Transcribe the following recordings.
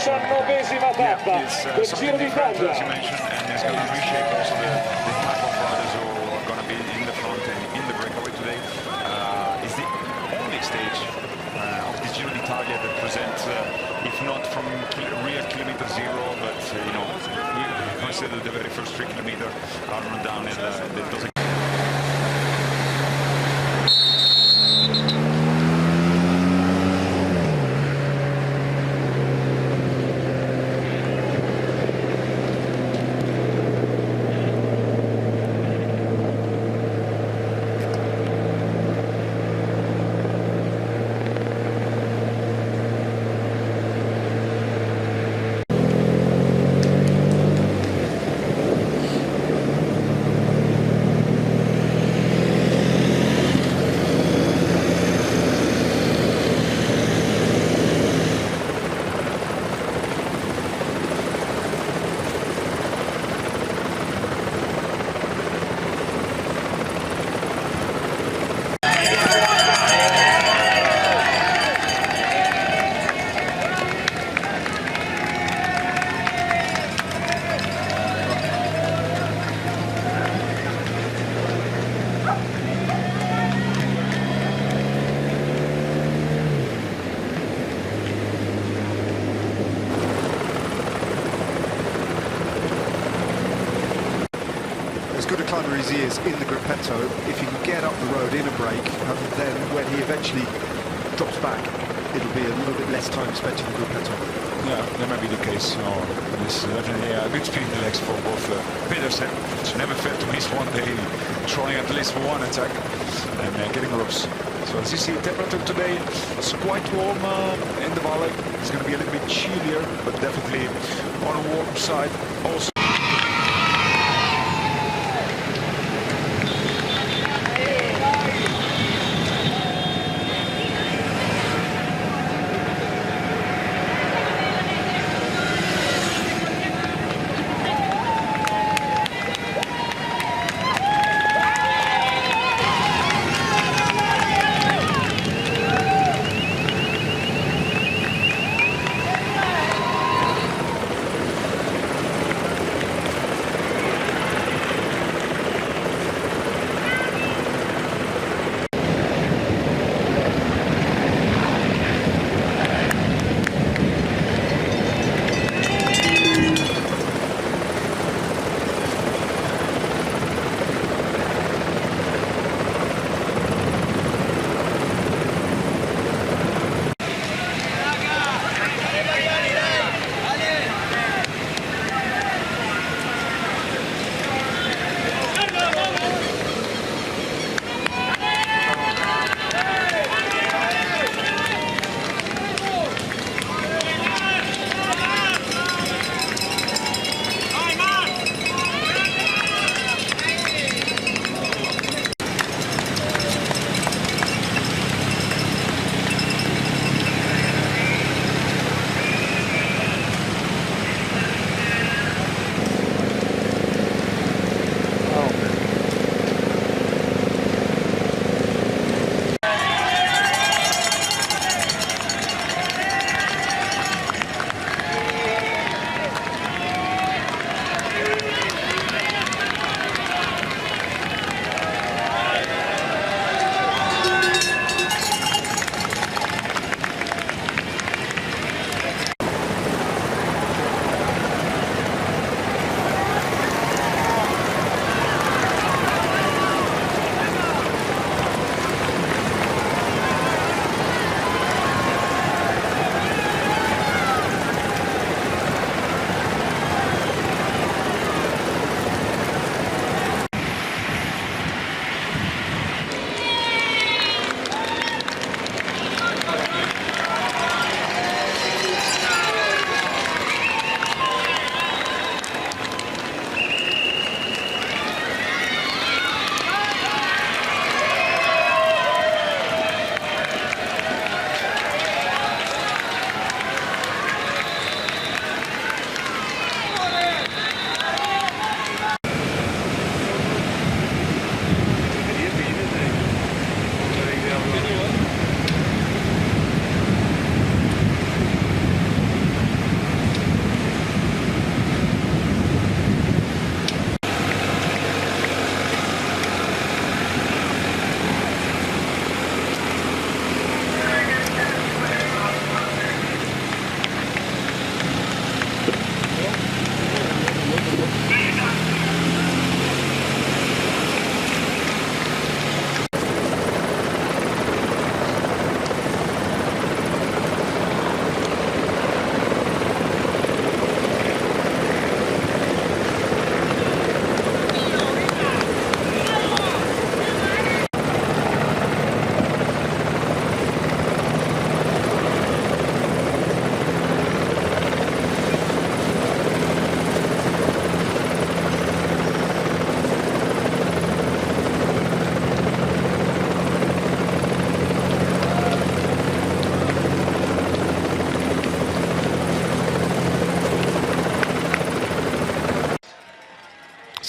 19ª tappa del Giro d'Italia. As you mentioned, and it's going to reshape also the type of riders who are going to be in the front and in the breakaway today. It's the only stage of the Giro d'Italia that presents, if not from real kilometer zero, but you know, we consider the very first 3 kilometers are run down and it doesn't. As good a climber as he is in the gruppetto, if he can get up the road in a break, then when he eventually drops back, it'll be a little bit less time spent in the gruppetto. Yeah, that might be the case. There's definitely a good speed in the legs for both bidders. It's never fair to miss one day, trying at least one attack and getting ropes. So as you see, temperature today is quite warm in the valley. It's going to be a little bit chillier, but definitely on a warm side also.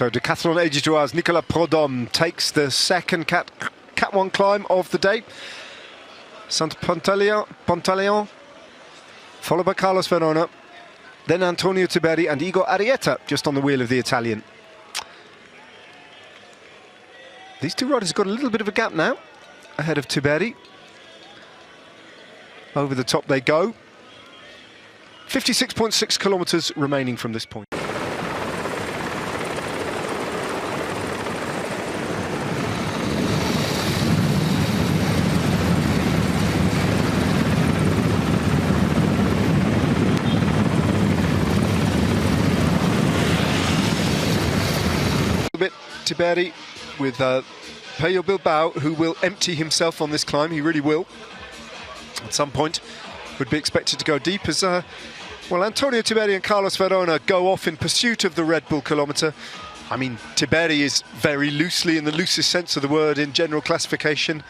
So Decathlon Éditoire's Nicolas Prodhomme takes the second Cat 1 climb of the day. Pantaleon, followed by Carlos Verona, then Antonio Tiberi and Igor Arrieta just on the wheel of the Italian. These two riders have got a little bit of a gap now, ahead of Tiberi. Over the top they go. 56.6 kilometres remaining from this point. Tiberi with Pello Bilbao, who will empty himself on this climb. He really will. At some point, would be expected to go deep as well. Antonio Tiberi and Carlos Verona go off in pursuit of the Red Bull kilometre. I mean, Tiberi is very loosely, in the loosest sense of the word, in general classification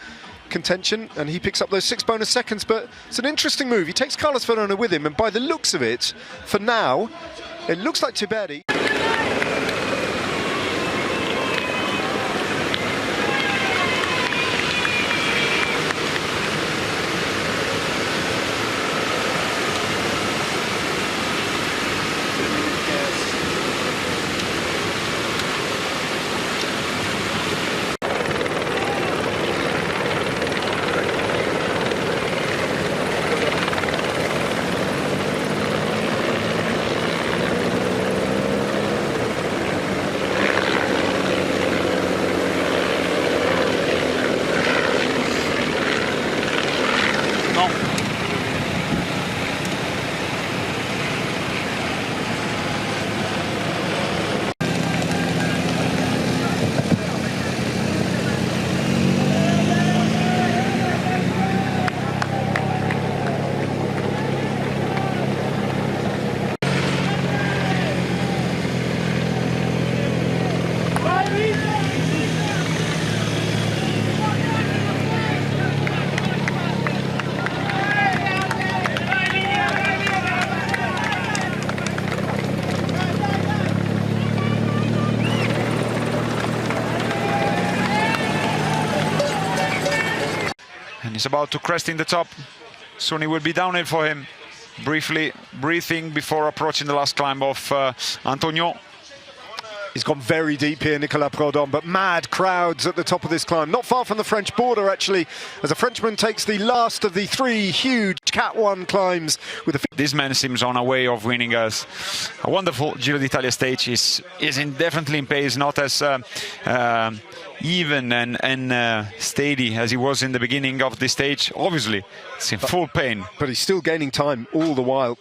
contention, and he picks up those 6 bonus seconds. But it's an interesting move. He takes Carlos Verona with him, and by the looks of it, for now, it looks like Tiberi. He's about to crest in the top. Soon it will be downhill for him. Briefly breathing before approaching the last climb of Antonio. He's gone very deep here, Nicolas Prodhomme, but mad crowds at the top of this climb. Not far from the French border, actually, as a Frenchman takes the last of the 3 huge Cat 1 climbs. With This man seems on a way of winning us a wonderful Giro d'Italia stage. Is definitely in pace, not as even and steady as he was in the beginning of the stage. Obviously, it's in full pain. But he's still gaining time all the while.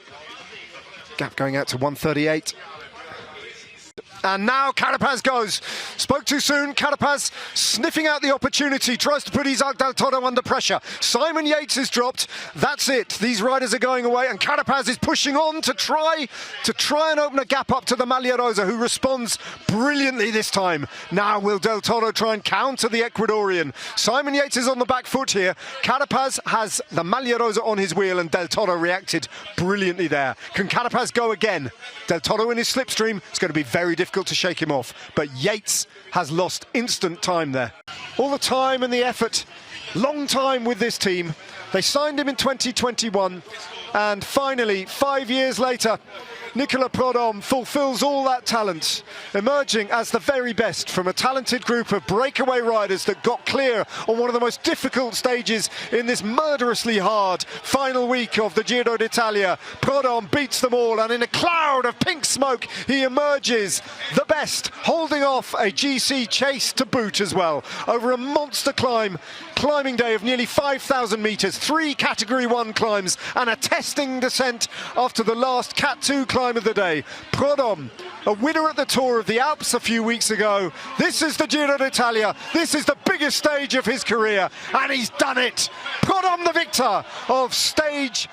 Gap going out to 1:38. And now Carapaz goes. Spoke too soon. Carapaz sniffing out the opportunity. Tries to put Isaac Del Toro under pressure. Simon Yates is dropped. That's it. These riders are going away. And Carapaz is pushing on to try and open a gap up to the Maglia Rosa, who responds brilliantly this time. Now will Del Toro try and counter the Ecuadorian? Simon Yates is on the back foot here. Carapaz has the Maglia Rosa on his wheel, and Del Toro reacted brilliantly there. Can Carapaz go again? Del Toro in his slipstream. It's going to be very difficult to shake him off, but Yates has lost instant time there. All the time and the effort, long time with this team. They signed him in 2021, and finally, 5 years later, Nicolas Prodhomme fulfills all that talent, emerging as the very best from a talented group of breakaway riders that got clear on one of the most difficult stages in this murderously hard final week of the Giro d'Italia. Prodhomme beats them all, and in a cloud of pink smoke, he emerges the best, holding off a GC chase to boot as well, over a monster climbing day of nearly 5,000 metres, 3 Category 1 climbs, and a testing descent after the last Cat 2 climb of the day. Prodhomme, a winner at the Tour of the Alps a few weeks ago. This is the Giro d'Italia. This is the biggest stage of his career, and he's done it. Prodhomme, the victor of stage.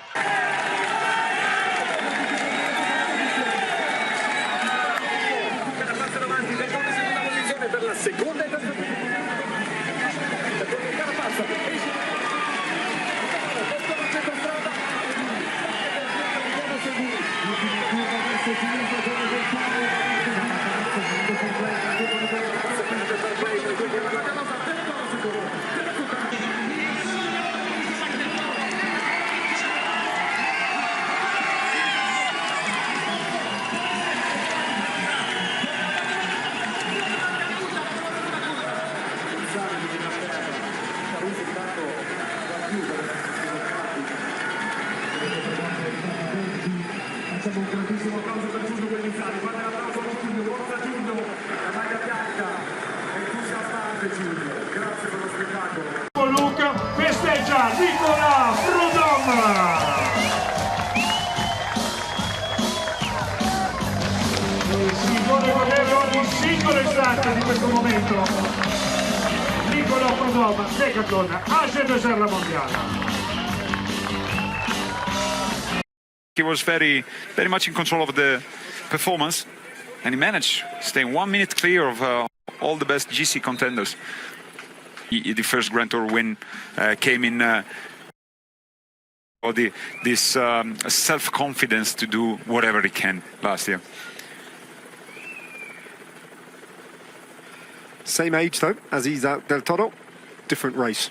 Thank you. già Nicolas Prodhomme. Si vuole godere ogni singolo istante di questo momento. Nicolas Prodhomme, Decathlon, AG2R la mondiale. He was very much in control of the performance, and he managed to stay 1 minute clear of all the best GC contenders. The first Grand Tour win came in this self-confidence to do whatever he can last year. Same age though as Isaac Del Toro, different race.